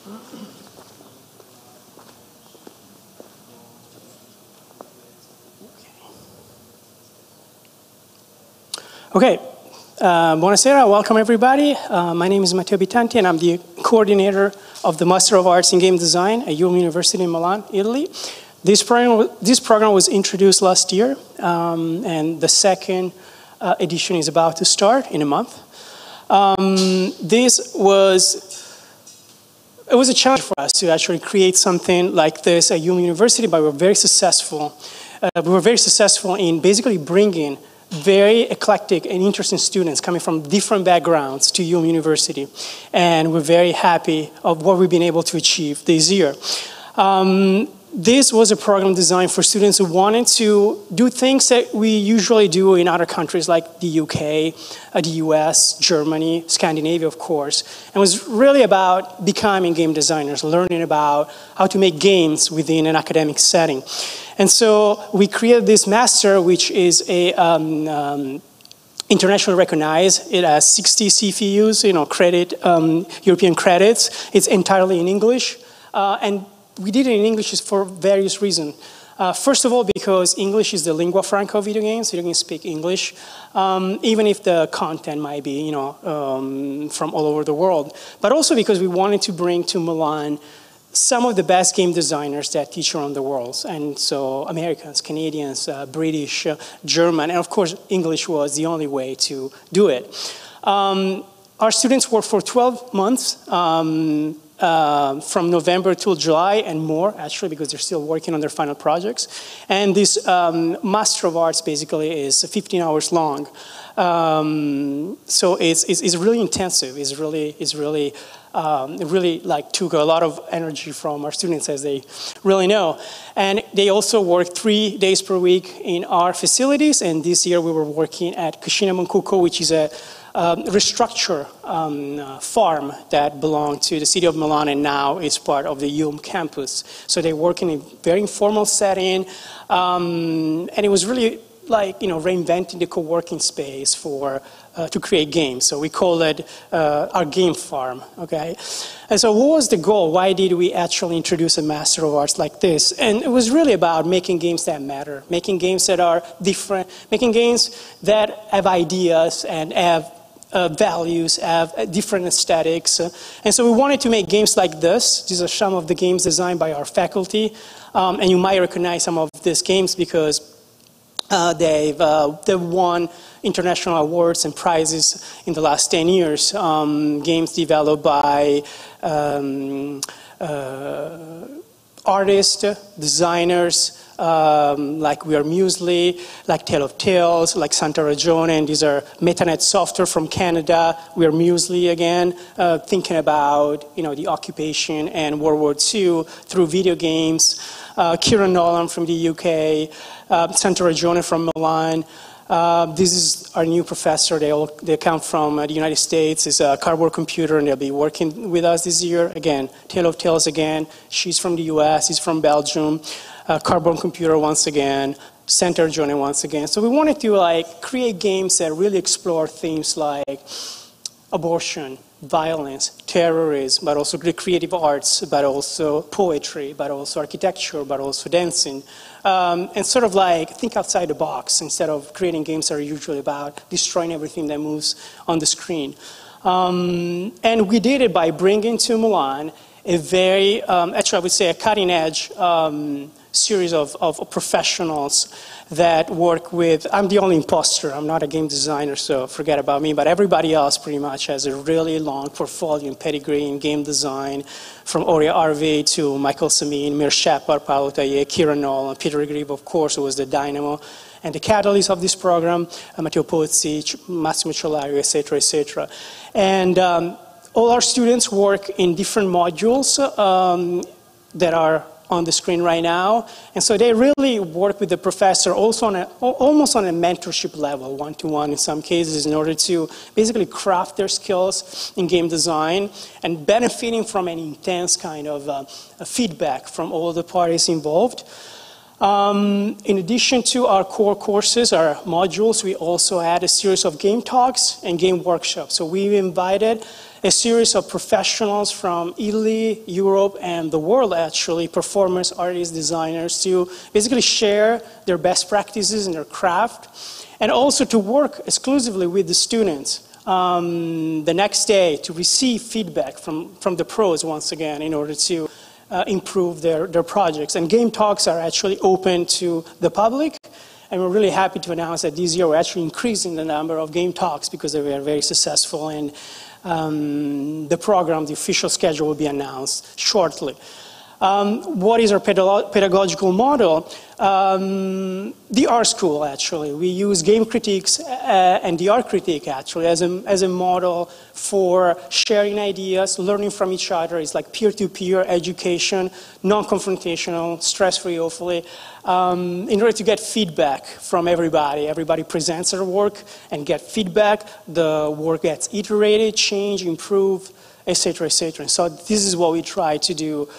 Okay, buonasera, welcome everybody. My name is Matteo Bitanti and I'm the coordinator of the Master of Arts in Game Design at IULM University in Milan, Italy. This program was introduced last year and the second edition is about to start in a month. It was a challenge for us to actually create something like this at IULM University, but we were very successful. We were very successful in basically bringing very eclectic and interesting students coming from different backgrounds to IULM University. And we're very happy of what we've been able to achieve this year. This was a program designed for students who wanted to do things that we usually do in other countries like the UK, the US, Germany, Scandinavia, of course. And it was really about becoming game designers, learning about how to make games within an academic setting. And so we created this master, which is a internationally recognized. It has 60 CFUs, European credits. It's entirely in English. And we did it in English for various reasons. First of all, because English is the lingua franca of video games. Video games speak English, even if the content might be, from all over the world. But also because we wanted to bring to Milan some of the best game designers that teach around the world. And so Americans, Canadians, British, German, and of course English was the only way to do it. Our students work for 12 months, from November till July and more, actually, because they're still working on their final projects. And this Master of Arts basically is 15 hours long. So it's really intensive. It really took a lot of energy from our students, as they really know. And they also work 3 days per week in our facilities. And this year we were working at Cascina Moncucco, which is a restructure farm that belonged to the city of Milan and now is part of the IULM campus. So they work in a very informal setting, and it was really like, reinventing the co-working space to create games. So we call it our game farm, okay? And so what was the goal? Why did we actually introduce a Master of Arts like this? And it was really about making games that matter, making games that are different, making games that have ideas and have values, have different aesthetics. And so we wanted to make games like this. These are some of the games designed by our faculty. And you might recognize some of these games because they've won international awards and prizes in the last 10 years. Games developed by artists, designers, like We Are Muesli, like Tale of Tales, like Santa Ragione, and these are MetaNet Software from Canada. We Are Muesli again, thinking about the occupation and World War II through video games. Kieran Nolan from the UK, Santa Ragione from Milan. This is our new professor. They come from the United States. It's a cardboard computer, and they'll be working with us this year. Again, Tale of Tales again. She's from the US. He's from Belgium. Cardboard computer once again. Santa Ragione once again. So we wanted to create games that really explore themes like abortion, violence, terrorism, but also the creative arts, but also poetry, but also architecture, but also dancing. And sort of think outside the box instead of creating games that are usually about destroying everything that moves on the screen. And we did it by bringing to Milan a very, actually I would say a cutting edge series of professionals that work with, I'm the only imposter, I'm not a game designer, so forget about me, but everybody else pretty much has a really long portfolio and pedigree in game design, from Oria Arve to Michael Samin, Mir Shepard, Paolo Taillet, Kieran Nolan, Peter Grieve, of course, who was the dynamo and the catalyst of this program, Matteo Pozzi, Massimo Ciolario, etc., etc. And all our students work in different modules that are on the screen right now. And so they really work with the professor also on almost on a mentorship level, one-to-one in some cases, in order to basically craft their skills in game design and benefiting from an intense kind of feedback from all the parties involved. In addition to our core courses, our modules, we also had a series of game talks and game workshops. So we invited a series of professionals from Italy, Europe, and the world, actually, performers, artists, designers, to basically share their best practices in their craft, and also to work exclusively with the students the next day to receive feedback from the pros once again in order to improve their projects. And game talks are actually open to the public. And we're really happy to announce that this year we're actually increasing the number of game talks because they were very successful. And the program, the official schedule, will be announced shortly. What is our pedagogical model? The art school, actually. We use game critiques and the art critique, actually, as a model for sharing ideas, learning from each other. It's like peer-to-peer education, non-confrontational, stress-free, hopefully, in order to get feedback from everybody. Everybody presents their work and get feedback. The work gets iterated, changed, improved, etc., etc. So this is what we try to do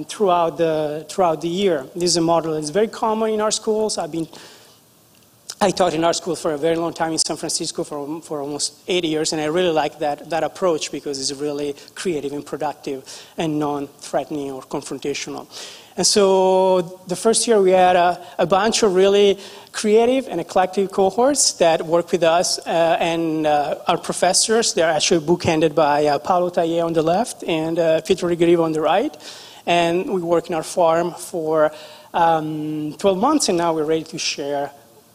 throughout the year. This is a model that's very common in our schools. I taught in art school for a very long time in San Francisco for almost 8 years, and I really like that approach because it's really creative and productive and non-threatening or confrontational. And so the first year we had a bunch of really creative and eclectic cohorts that work with us and our professors. They're actually bookended by Paolo Taillet on the left and Pietro Rigrivo on the right. And we work in our farm for 12 months, and now we're ready to share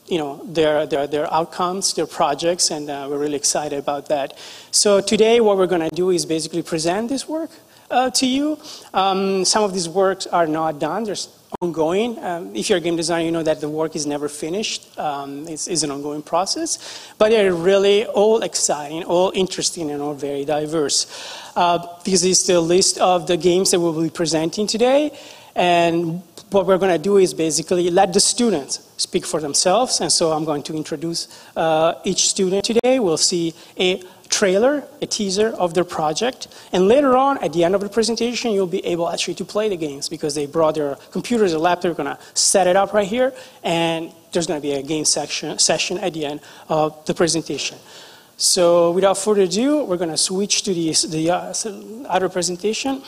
their outcomes, their projects, and we're really excited about that. So today what we're going to do is basically present this work to you. Some of these works are not done. They're ongoing. If you're a game designer, you know that the work is never finished. It's an ongoing process. But they're really all exciting, all interesting, and all very diverse. This is the list of the games that we'll be presenting today. And what we're going to do is basically let the students speak for themselves. And so I'm going to introduce each student today. We'll see a trailer, a teaser of their project. And later on, at the end of the presentation, you'll be able actually to play the games because they brought their computers or laptop. They're going to set it up right here. And there's going to be a game session at the end of the presentation. So without further ado, we're going to switch to the other presentation.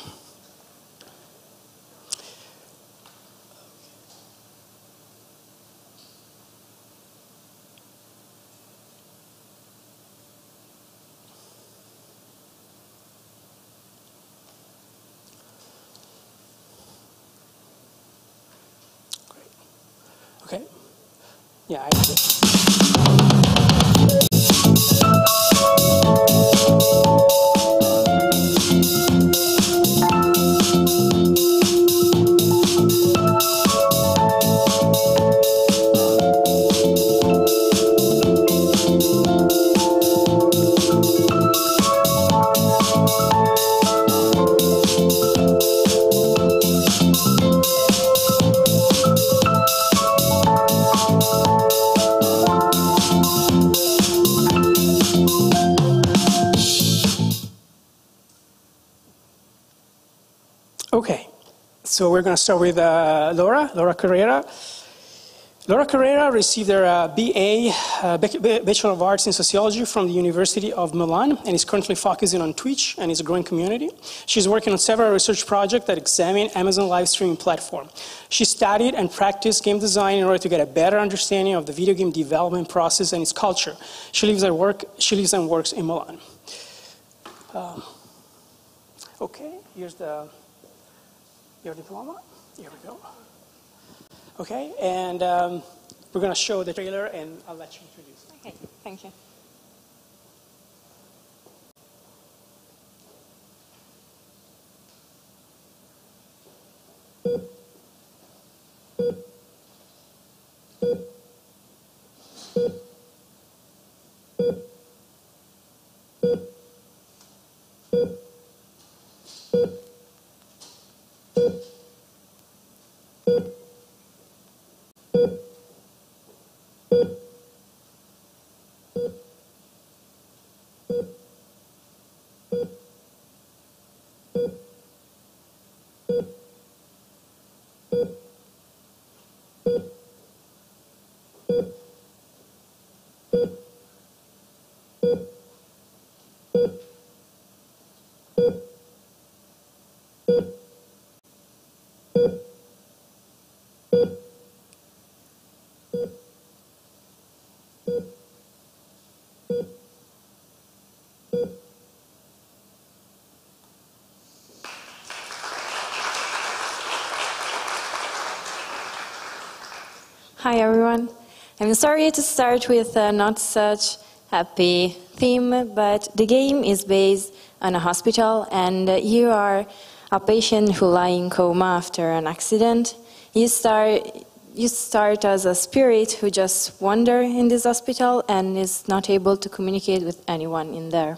Okay. Yeah, I did. Okay, so we're going to start with Laura Carrera. Laura Carrera received her BA, Bachelor of Arts in Sociology from the University of Milan and is currently focusing on Twitch and its growing community. She's working on several research projects that examine Amazon live streaming platform. She studied and practiced game design in order to get a better understanding of the video game development process and its culture. She lives and works in Milan. Okay, here's your diploma. Here we go. Okay, and we're going to show the trailer, and I'll let you introduce it. Okay, thank you. Hi everyone. I'm sorry to start with a not such happy theme, but the game is based on a hospital and you are a patient who lies in coma after an accident. You start as a spirit who just wanders in this hospital and is not able to communicate with anyone in there.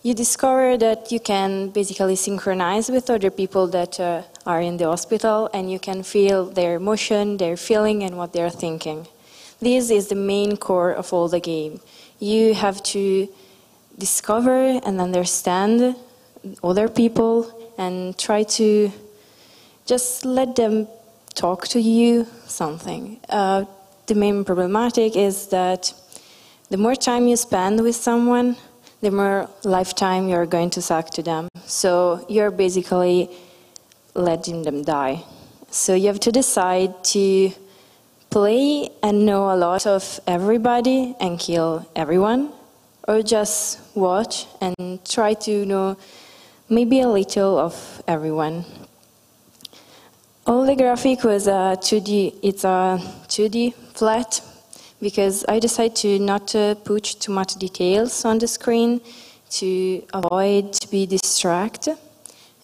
You discover that you can basically synchronize with other people that are in the hospital and you can feel their emotion, their feeling and what they're thinking. This is the main core of all the game. You have to discover and understand other people and try to just let them talk to you something. The main problematic is that the more time you spend with someone, the more lifetime you're going to suck to them. So you're basically letting them die. So you have to decide to play and know a lot of everybody and kill everyone, or just watch and try to know maybe a little of everyone. All the graphic was it's a 2D flat, because I decided to not put too much details on the screen to avoid to be distracted.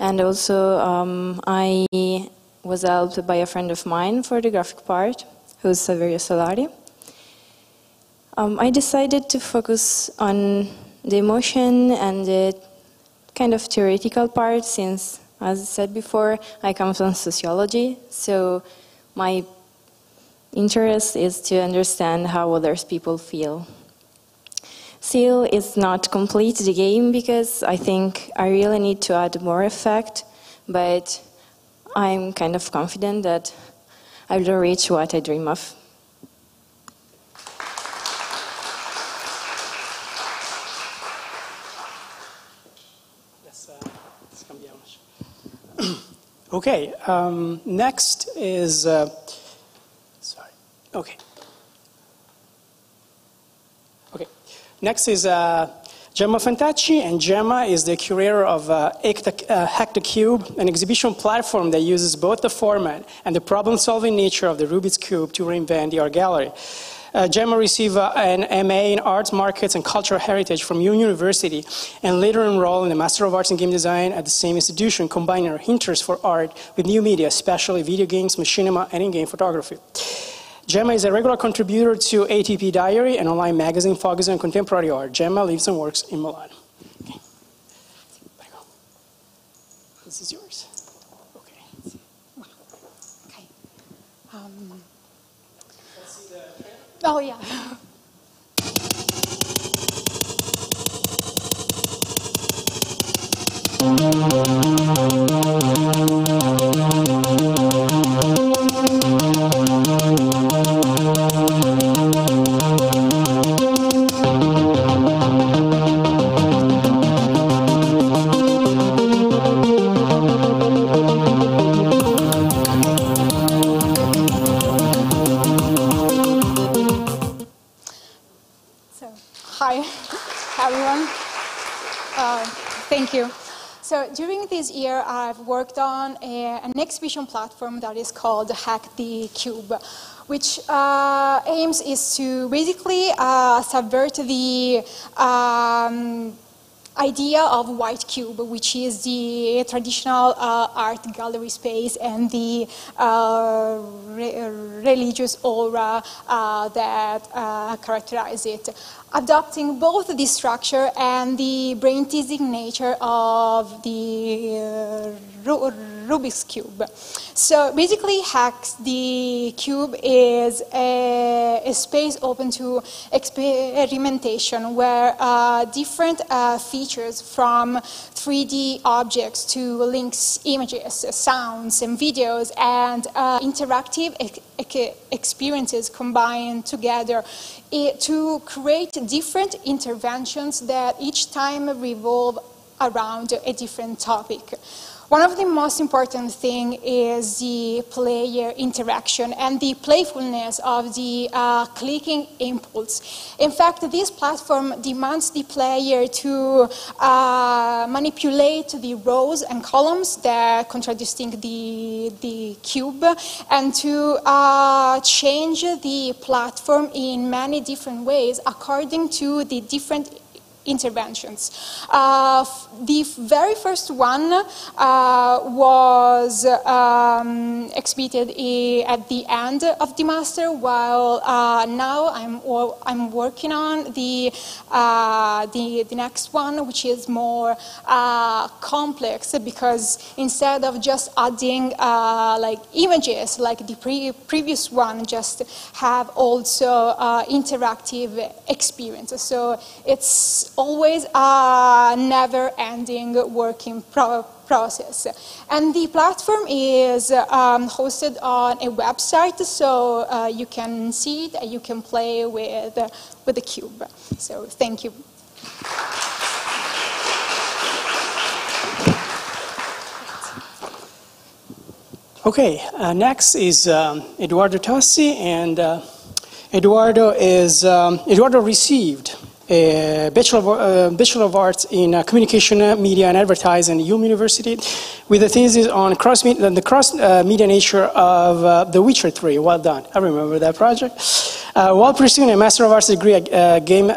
And also I was helped by a friend of mine for the graphic part, who's Saverio Solari. I decided to focus on the emotion and the kind of theoretical part since, as I said before, I come from sociology, so my interest is to understand how other people feel. Still, it's not complete the game because I think I really need to add more effect, but I'm kind of confident that I will reach what I dream of. Yes, cambiamos. Okay, next is. Okay. Next is Gemma Fantacci, and Gemma is the curator of Hack the Cube, an exhibition platform that uses both the format and the problem-solving nature of the Rubik's Cube to reinvent the art gallery. Gemma received an MA in Arts, Markets, and Cultural Heritage from Union University, and later enrolled in the Master of Arts in Game Design at the same institution, combining her interest for art with new media, especially video games, machinima, and in-game photography. Gemma is a regular contributor to ATP Diary, an online magazine focusing on contemporary art. Gemma lives and works in Milan. Okay. This is yours. Okay. Okay. Let's see the trailer. Oh, yeah. Hi, everyone. Thank you. So during this year, I've worked on an exhibition platform that is called Hack the Cube, which aims is to basically subvert the idea of white cube, which is the traditional art gallery space and the religious aura that characterize it, adopting both the structure and the brain-teasing nature of the Rubik's Cube. So basically, Hack the Cube is a space open to experimentation where different features from 3D objects to links, images, sounds, and videos, and interactive experiences combined together to create different interventions that each time revolve around a different topic. One of the most important things is the player interaction and the playfulness of the clicking impulse. In fact, this platform demands the player to manipulate the rows and columns that contradicting the cube, and to change the platform in many different ways according to the different interventions. The very first one was executed at the end of the master, while now I'm working on the next one, which is more complex, because instead of just adding like images like the previous one, just have also interactive experiences. So it's always a never-ending working process. And the platform is hosted on a website, so you can see it and you can play with the cube. So thank you. Okay, next is Eduardo Tassi, and Eduardo received a Bachelor of Arts in Communication, Media and Advertising at IULM University, with a thesis on the cross-media nature of The Witcher 3. Well done. I remember that project. While pursuing a Master of Arts degree in game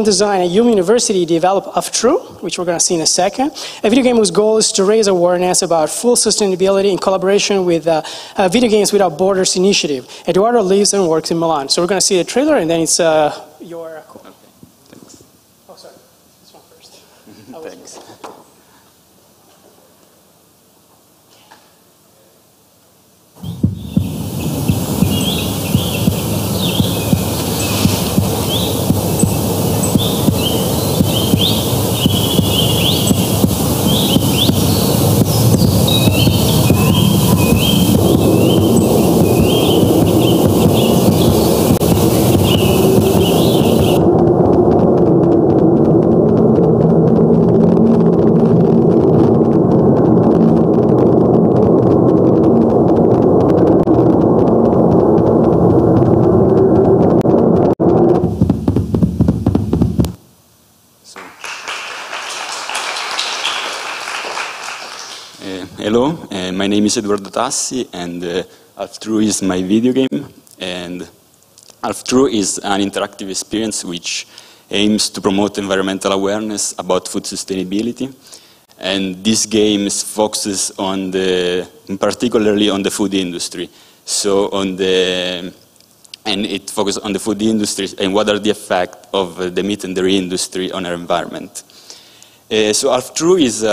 design at IULM University, developed True, which we're going to see in a second, a video game whose goal is to raise awareness about full sustainability in collaboration with Video Games Without Borders initiative. Eduardo lives and works in Milan. So we're going to see the trailer, and then it's your... Okay, thanks. Oh, sorry. This one first. Thanks. Hello, my name is Eduardo Tassi, and True is my video game. And True is an interactive experience which aims to promote environmental awareness about food sustainability. And this game focuses on particularly on the food industry. So and it focuses on the food industry and what are the effects of the meat and dairy industry on our environment. So True is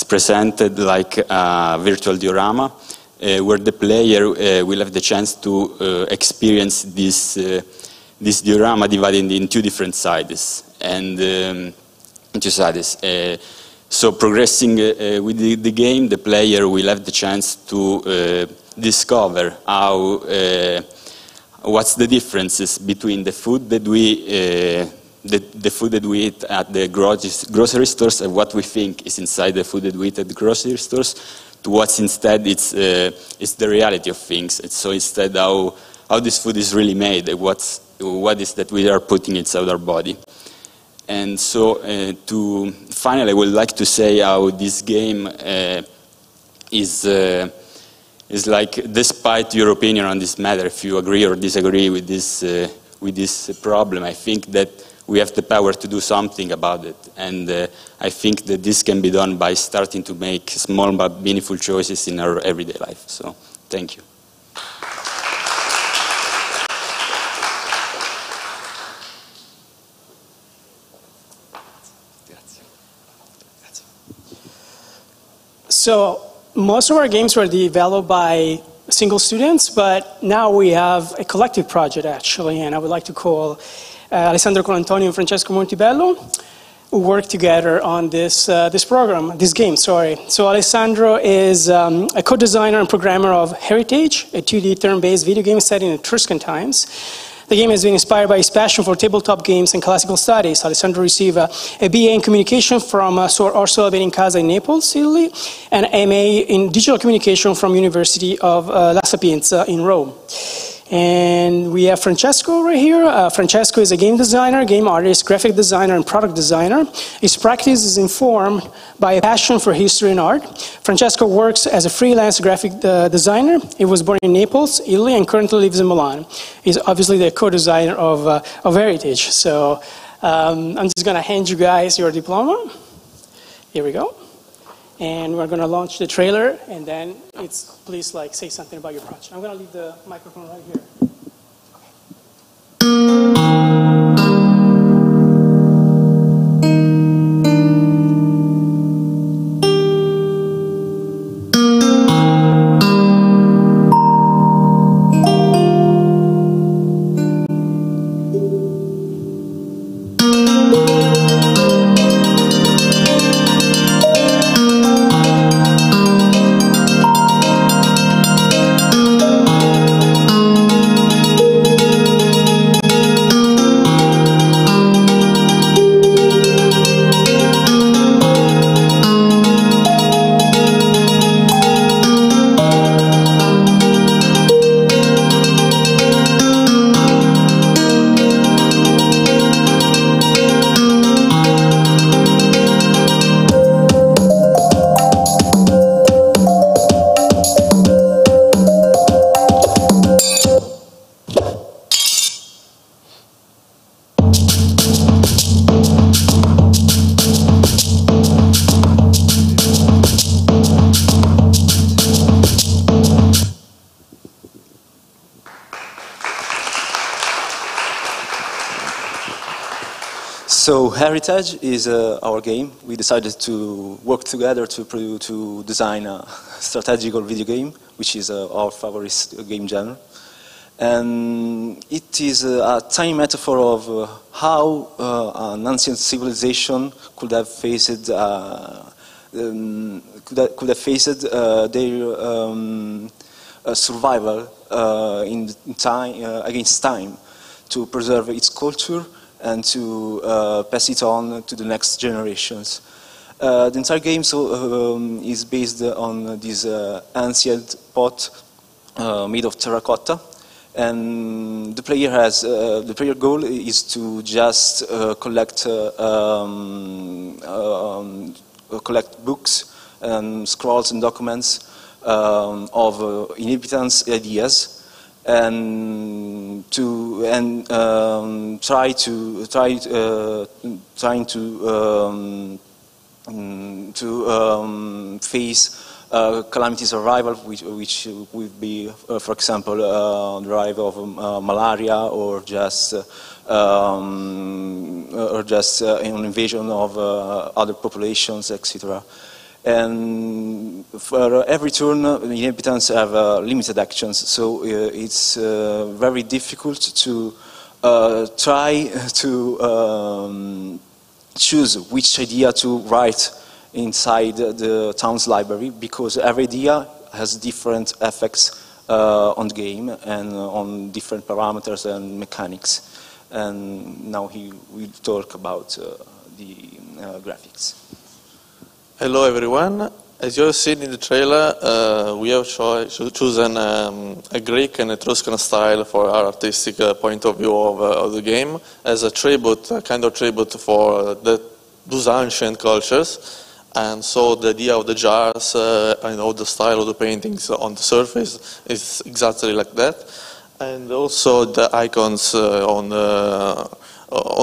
presented like a virtual diorama where the player will have the chance to experience this diorama divided in two different sides. So progressing with the game, the player will have the chance to discover what's the differences between the food that we the food that we eat at the grocery stores and what we think is inside the food that we eat at the grocery stores, to what's instead it's the reality of things. And so instead how this food is really made, and what is that we are putting inside our body. And so finally I would like to say how this game is like, despite your opinion on this matter, if you agree or disagree with this problem, I think that we have the power to do something about it. And I think that this can be done by starting to make small but meaningful choices in our everyday life. So, thank you. So, most of our games were developed by single students, but now we have a collective project actually, and I would like to call Alessandro Colantonio and Francesco Montebello, who work together on this game. So Alessandro is a co-designer and programmer of Heritage, a 2D turn-based video game set in Etruscan times. The game has been inspired by his passion for tabletop games and classical studies. Alessandro received a BA in communication from Sor Orsola Benincasa in Naples, Italy, and MA in digital communication from University of La Sapienza in Rome. And we have Francesco right here. Francesco is a game designer, game artist, graphic designer, and product designer. His practice is informed by a passion for history and art. Francesco works as a freelance graphic designer. He was born in Naples, Italy, and currently lives in Milan. He's obviously the co-designer of Heritage. So I'm just going to hand you guys your diploma. Here we go. And we're going to launch the trailer, and then please say something about your project. I'm going to leave the microphone right here. So Heritage is our game. We decided to work together to design a strategical video game, which is our favorite game genre. And it is a tiny metaphor of how an ancient civilization could have faced their survival in time against time to preserve its culture and to pass it on to the next generations. The entire game is based on this ancient pot made of terracotta, and the player goal is to just collect books and scrolls and documents of inhabitants' ideas, and trying to face calamities arrival, which would be, for example, the arrival of malaria or just an invasion of other populations, etc. And for every turn, the inhabitants have limited actions, so it's very difficult to try to choose which idea to write inside the town's library, because every idea has different effects on the game and on different parameters and mechanics. And now he will talk about the graphics. Hello everyone. As you have seen in the trailer, we have chosen a Greek and Etruscan style for our artistic point of view of the game, as a tribute, a kind of tribute for those ancient cultures. And so the idea of the jars and all the style of the paintings on the surface is exactly like that. And also the icons on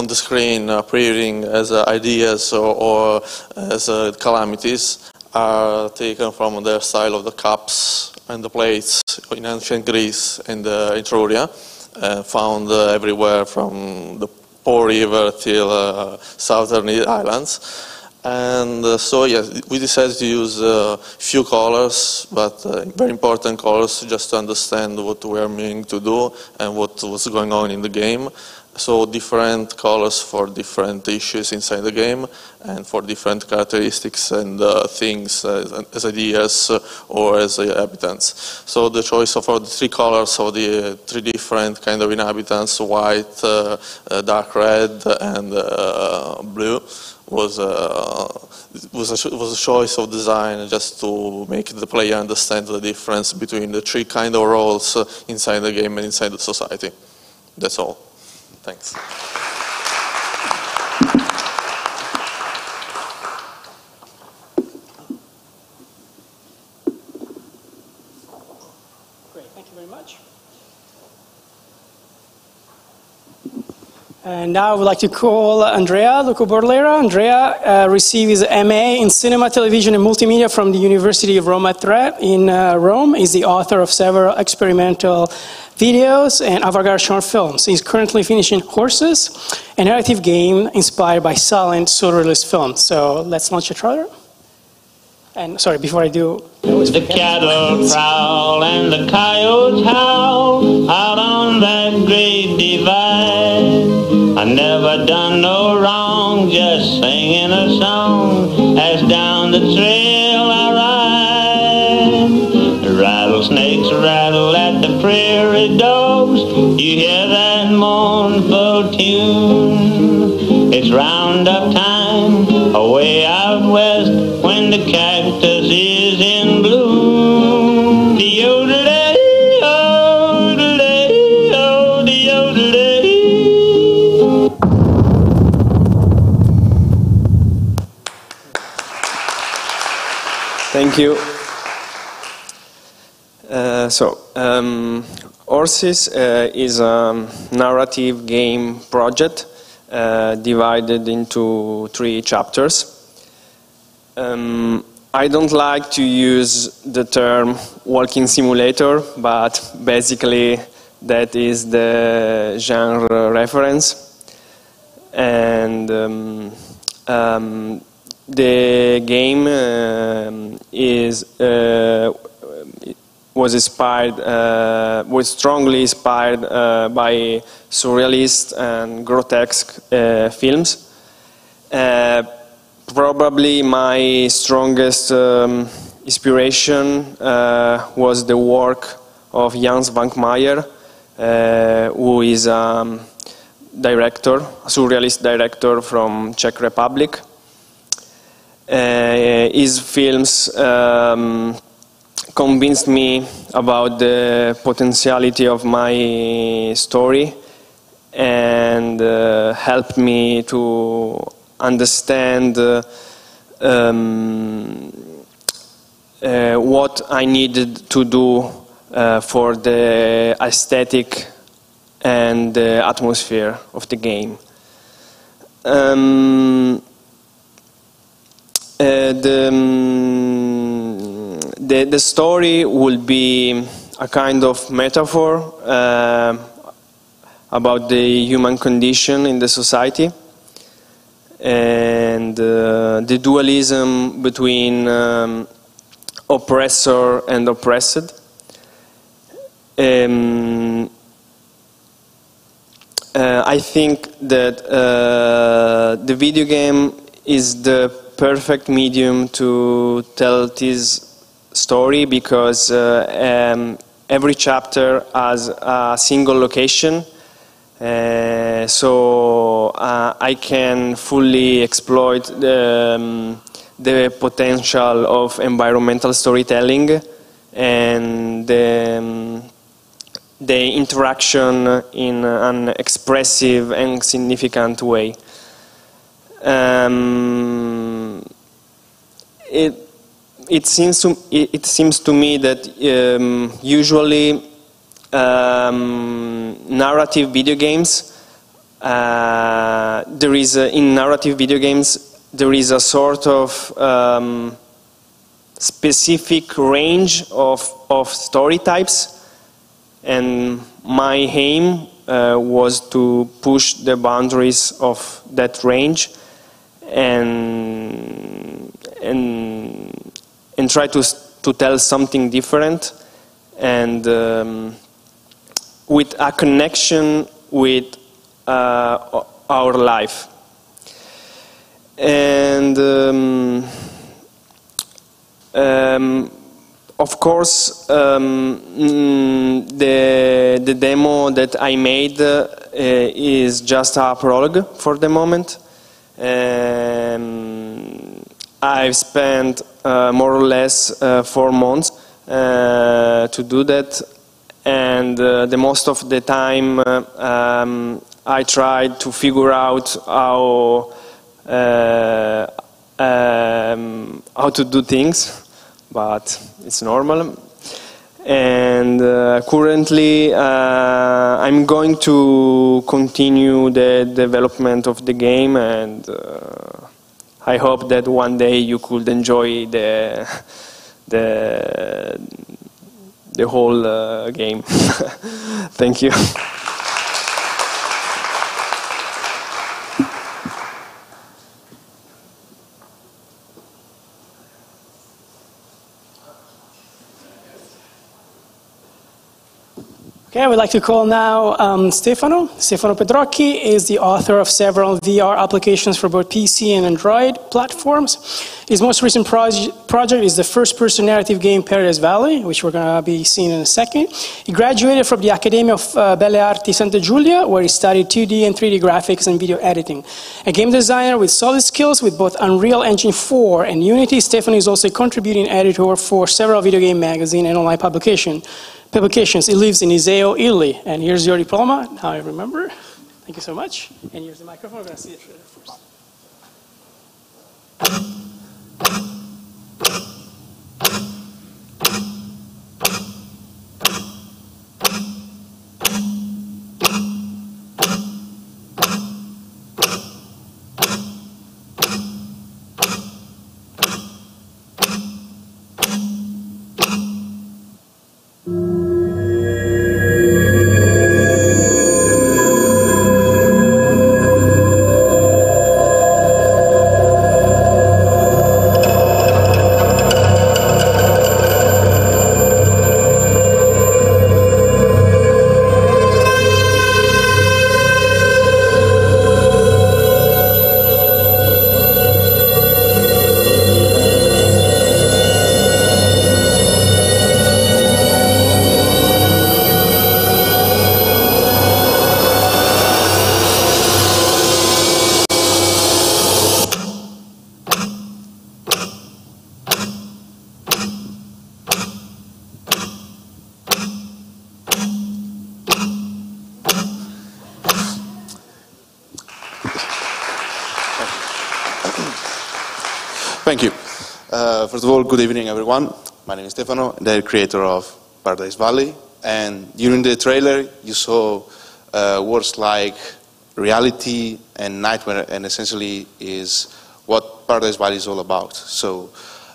the screen appearing as ideas or as calamities are taken from the style of the cups and the plates in ancient Greece and Etruria, found everywhere from the Po River till southern islands. And so yes, we decided to use a few colors, but very important colors, just to understand what we are meaning to do and what was going on in the game. So different colors for different issues inside the game and for different characteristics and things as ideas or as inhabitants. So the choice of the three colors of the three different kind of inhabitants, white, dark red and blue, was a choice of design just to make the player understand the difference between the three kind of roles inside the game and inside the society. That's all. Thanks. Great, thank you very much. And now I would like to call Andrea Luco Borlera. Andrea received his MA in Cinema, Television and Multimedia from the University of Roma Tre in Rome. He's the author of several experimental videos and avant-garde short films. He's currently finishing Horses, a narrative game inspired by silent surrealist films. So let's launch the trailer. And sorry, before I do... The cattle prowl and the coyotes howl out on that great divide. I never done no wrong, just singing a song as down the trail I ride. The rattlesnakes rattle at the prairie dogs. You hear that mournful tune. It's roundup time away out west when the cactus is in bloom. De-yodelay-oh, de-yodelay-oh, de-yodelay. Thank you. Horses is a narrative game project divided into 3 chapters. I don't like to use the term walking simulator, but basically that is the genre reference. And the game was strongly inspired by surrealist and grotesque films. Probably my strongest inspiration was the work of Jan Svankmajer, who is a surrealist director from Czech Republic. His films convinced me about the potentiality of my story and helped me to understand what I needed to do for the aesthetic and the atmosphere of the game. The story will be a kind of metaphor about the human condition in the society and the dualism between oppressor and oppressed. I think that the video game is the perfect medium to tell this story because every chapter has a single location, so I can fully exploit the potential of environmental storytelling and the interaction in an expressive and significant way. It seems to me that usually narrative video games in narrative video games there is a sort of specific range of story types, and my aim was to push the boundaries of that range and try to tell something different and with a connection with our life. And of course, the demo that I made is just a prologue for the moment. I've spent more or less 4 months to do that, and the most of the time I tried to figure out how to do things, but it's normal. And currently I'm going to continue the development of the game, and I hope that one day you could enjoy the whole game. Thank you. Okay, I would like to call now Stefano. Stefano Pedrocchi is the author of several VR applications for both PC and Android platforms. His most recent project is the first-person narrative game Paradise Valley, which we're going to be seeing in a second. He graduated from the Accademia of Belle Arti Santa Giulia, where he studied 2D and 3D graphics and video editing. A game designer with solid skills with both Unreal Engine 4 and Unity, Stefano is also a contributing editor for several video game magazines and online publications. He lives in Iseo, Italy. And here's your diploma. Now I remember. Thank you so much. And here's the microphone. We're going to see the trailer first. Thank you. First of all, good evening, everyone. My name is Stefano, the creator of Paradise Valley. And during the trailer, you saw words like reality and nightmare, and essentially is what Paradise Valley is all about. So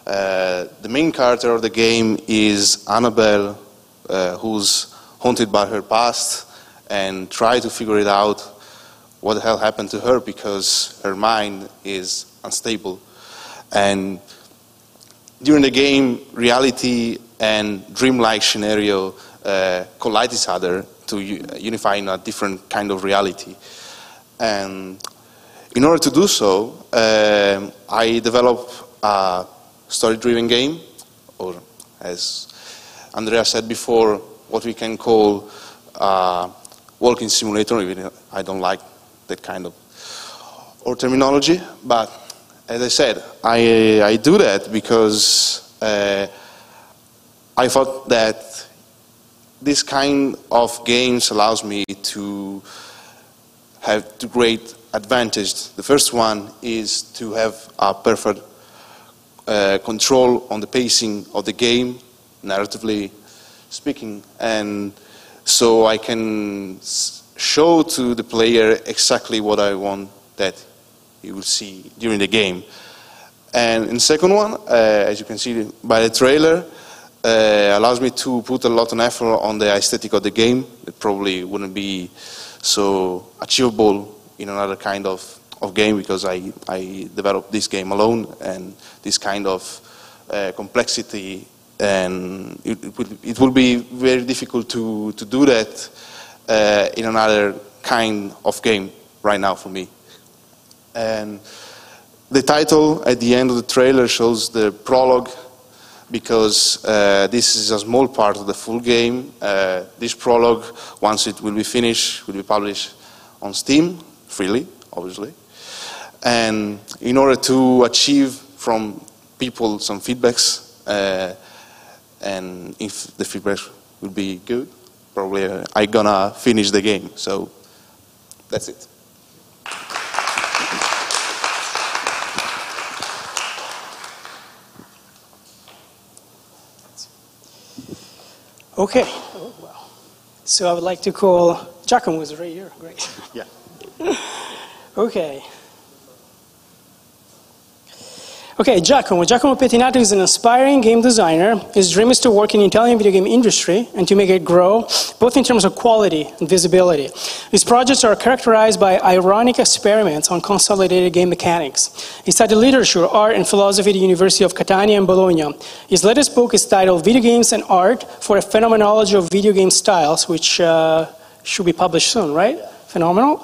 the main character of the game is Annabelle, who's haunted by her past and try to figure it out what the hell happened to her, because her mind is unstable. And during the game, reality and dreamlike scenario collide each other to unify in a different kind of reality. And in order to do so, I developed a story-driven game, or as Andrea said before, what we can call a walking simulator, even I don't like that kind of terminology, but as I said, I do that because I thought that this kind of games allows me to have two great advantages. The first one is to have a perfect control on the pacing of the game, narratively speaking, and so I can show to the player exactly what I want that you will see during the game. And in the second one, as you can see by the trailer, allows me to put a lot of effort on the aesthetic of the game. It probably wouldn't be so achievable in another kind of game, because I developed this game alone, and this kind of complexity, and it will be very difficult to do that in another kind of game right now for me. And the title at the end of the trailer shows the prologue, because this is a small part of the full game. This prologue, once it will be finished, will be published on Steam, freely, obviously. And in order to achieve from people some feedbacks, and if the feedback will be good, probably I'm gonna finish the game. So that's it. Okay. Oh, wow. So I would like to call Giacomo, who's right here. Great. Yeah. Okay. Okay, Giacomo Pettinato is an aspiring game designer. His dream is to work in the Italian video game industry and to make it grow, both in terms of quality and visibility. His projects are characterized by ironic experiments on consolidated game mechanics. He studied literature, art, and philosophy at the University of Catania and Bologna. His latest book is titled Video Games and Art for a Phenomenology of Video Game Styles, which should be published soon, right? Phenomenal.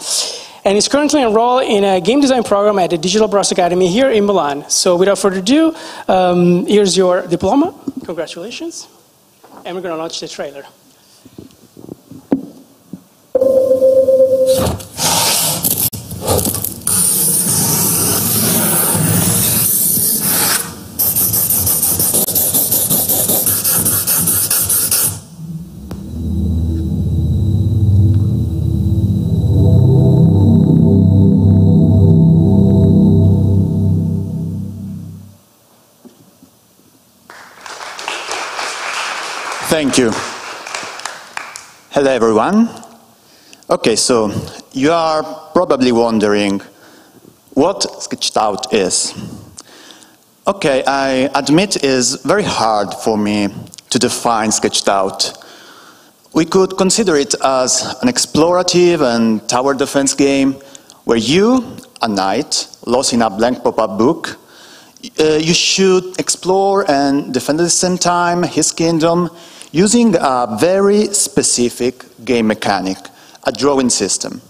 And he's currently enrolled in a game design program at the Digital Brass Academy here in Milan. So without further ado, here's your diploma. Congratulations. And we're going to launch the trailer. Thank you. Hello, everyone. Okay, so you are probably wondering what Sketched Out is. Okay, I admit it is very hard for me to define Sketched Out. We could consider it as an explorative and tower defense game where you, a knight, lost in a blank pop-up book, you should explore and defend at the same time his kingdom using a very specific game mechanic, a drawing system.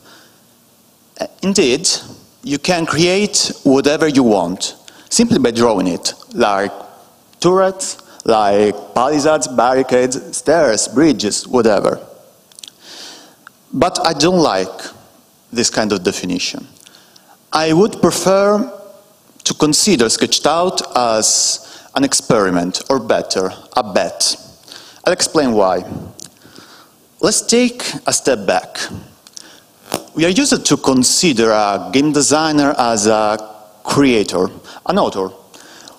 Indeed, you can create whatever you want simply by drawing it, like turrets, like palisades, barricades, stairs, bridges, whatever. But I don't like this kind of definition. I would prefer to consider Sketched Out as an experiment, or better, a bet. I'll explain why. Let's take a step back. We are used to consider a game designer as a creator, an author,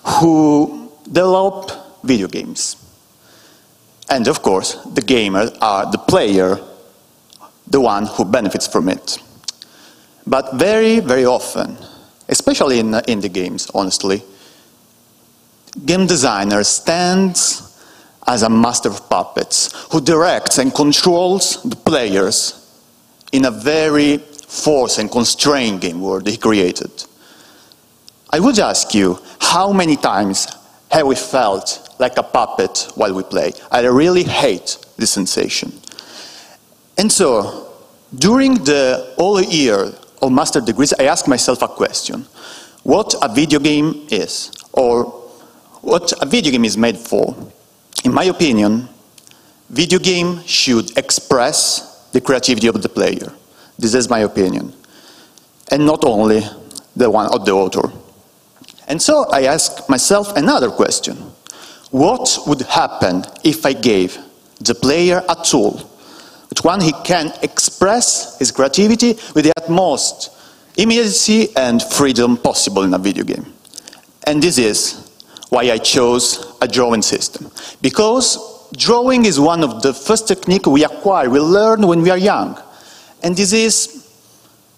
who develop video games. And of course, the gamers are the player, the one who benefits from it. But very, very often, especially in indie games, honestly, game designer stands as a master of puppets who directs and controls the players in a very forced and constrained game world he created. I would ask you, how many times have we felt like a puppet while we play? I really hate this sensation. And so, during the whole year of master degrees, I asked myself a question: what a video game is, or what a video game is made for. In my opinion, video game should express the creativity of the player. This is my opinion. And not only the one of the author. And so I asked myself another question. What would happen if I gave the player a tool with one he can express his creativity with the utmost immediacy and freedom possible in a video game? And this is why I chose a drawing system. Because drawing is one of the first techniques we acquire, we learn when we are young. And this is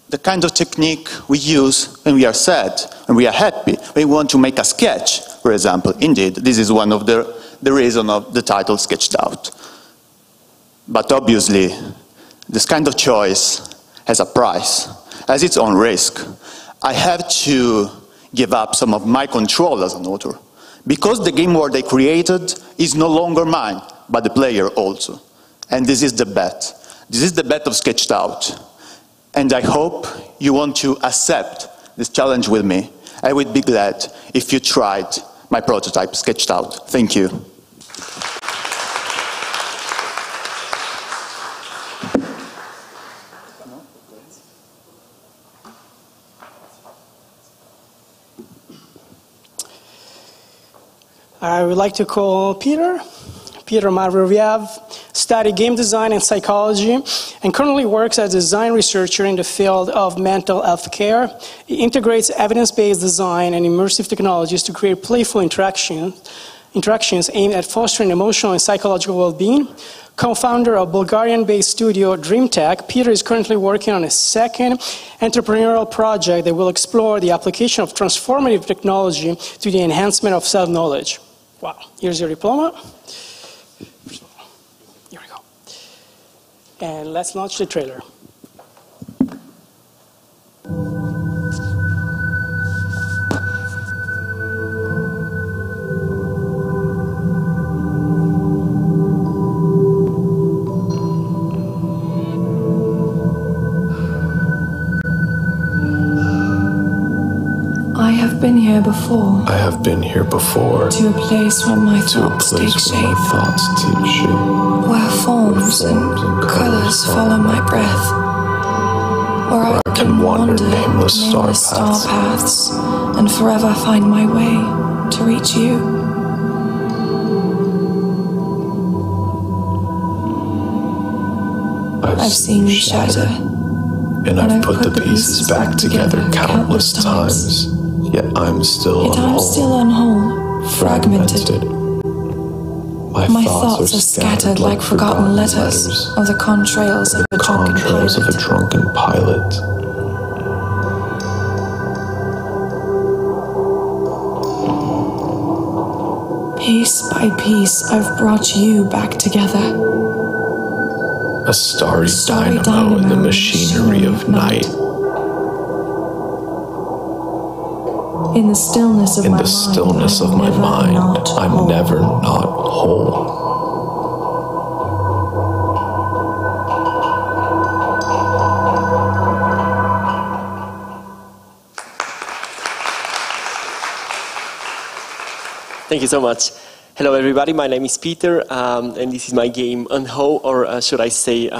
the kind of technique we use when we are sad, when we are happy, when we want to make a sketch, for example. Indeed, this is one of the reasons of the title Sketched Out. But obviously, this kind of choice has a price, has its own risk. I have to give up some of my control as an author, because the game world I created is no longer mine, but the player also. And this is the bet. This is the bet of Sketched Out. and I hope you want to accept this challenge with me. I would be glad if you tried my prototype sketched out. Thank you. I would like to call Peter Marviev, studied game design and psychology, and currently works as a design researcher in the field of mental health care. He integrates evidence-based design and immersive technologies to create playful interactions aimed at fostering emotional and psychological well-being. Co-founder of Bulgarian-based studio DreamTech, Peter is currently working on a second entrepreneurial project that will explore the application of transformative technology to the enhancement of self-knowledge. Wow, here's your diploma. Here we go. And let's launch the trailer. I have been here before. I have been here before. To a place where my thoughts take shape. Where forms and colors follow my breath. Where I can wander nameless star paths and forever find my way to reach you. I've seen you shatter. And I've put the pieces back together countless times. Yet I'm still unwhole, fragmented. My thoughts are scattered like forgotten letters of the contrails of a drunken pilot. Piece by piece, I've brought you back together. A starry dynamo in the machinery of night. In the stillness of my mind, I'm never not whole. Thank you so much. Hello everybody, my name is Peter, and this is my game Unho, or should I say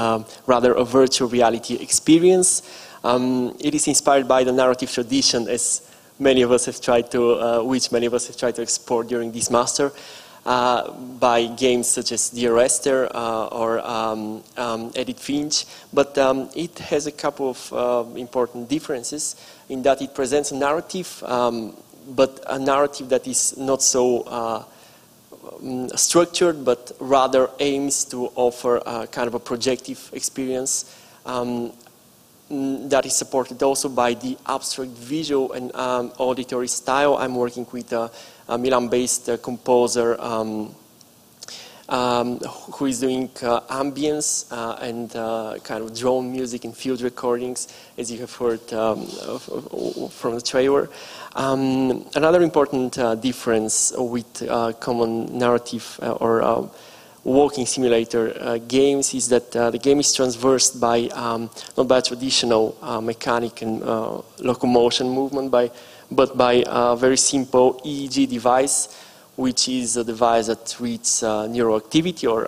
rather a virtual reality experience. It is inspired by the narrative tradition as many of us have tried to explore during this master, by games such as Dear Esther or Edith Finch, but it has a couple of important differences in that it presents a narrative, but a narrative that is not so structured, but rather aims to offer a kind of a projective experience that is supported also by the abstract visual and auditory style. I'm working with a Milan-based composer who is doing ambience and kind of drone music and field recordings, as you have heard from the trailer. Another important difference with common narrative or walking simulator games is that the game is traversed by not by a traditional mechanic and locomotion movement, but by a very simple EEG device, which is a device that reads neural activity or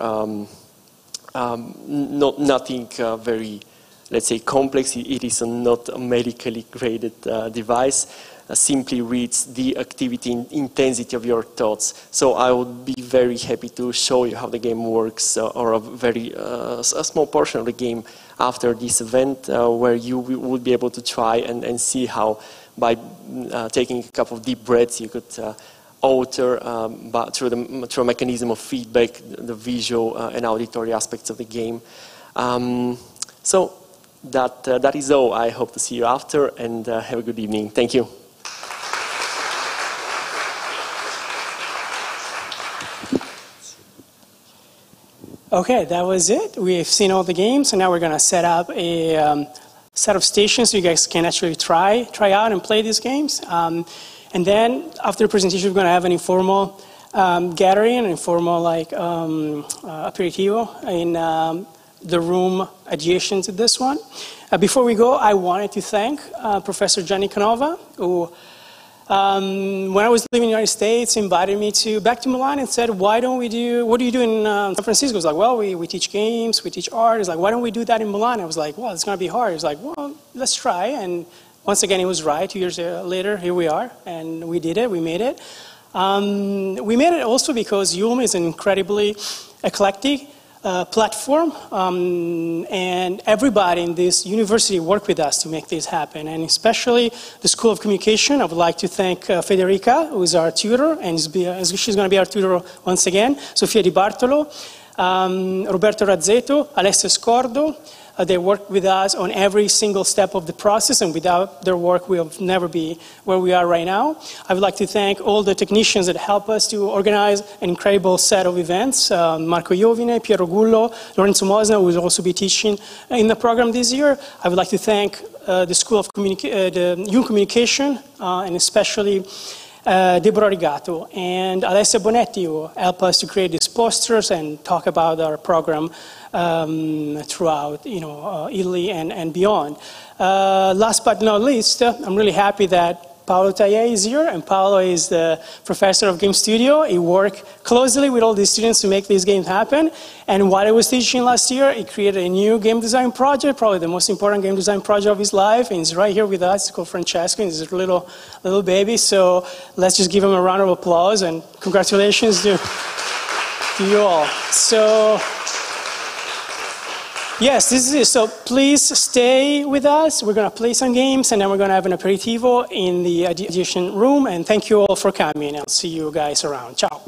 nothing very, let's say, complex. It is not a medically graded device. Simply reads the activity and intensity of your thoughts. So I would be very happy to show you how the game works, or a small portion of the game after this event, where you would be able to try and see how by taking a couple of deep breaths you could alter through a mechanism of feedback the visual and auditory aspects of the game. So that is all. I hope to see you after, and have a good evening. Thank you. Okay, that was it. We've seen all the games, and now we're going to set up a set of stations so you guys can actually try out and play these games. And then after the presentation, we're going to have an informal gathering, an informal aperitivo in the room adjacent to this one. Before we go, I wanted to thank Professor Gianni Canova, who, when I was living in the United States, invited me back to Milan and said, what do you do in San Francisco? I was like, well, we teach games, we teach art. He's like, why don't we do that in Milan? I was like, well, it's going to be hard. He was like, well, let's try. And once again, he was right. 2 years later, here we are. And we did it. We made it. We made it also because IULM is an incredibly eclectic platform, and everybody in this university worked with us to make this happen, and especially the School of Communication. I would like to thank Federica, who is our tutor, and she's going to be our tutor once again, Sofia Di Bartolo, Roberto Razzetto, Alessio Scordo. They worked with us on every single step of the process, and without their work, we will never be where we are right now. I would like to thank all the technicians that help us to organize an incredible set of events. Marco Iovine, Piero Gullo, Lorenzo Mosna, who will also be teaching in the program this year. I would like to thank the School of IULM Communication, and especially Deborah Rigato and Alessia Bonetti, who help us to create these posters and talk about our program throughout, Italy and beyond. Last but not least, I'm really happy that Paolo Taie is here, and Paolo is the professor of Game Studio. He worked closely with all the students to make these games happen, and while he was teaching last year, he created a new game design project, probably the most important game design project of his life, and he's right here with us. It's called Francesco, and he's a little baby, so let's just give him a round of applause, and congratulations to you all. So, yes, this is it. So please stay with us. We're going to play some games, and then we're going to have an aperitivo in the adjacent room. And thank you all for coming. I'll see you guys around. Ciao.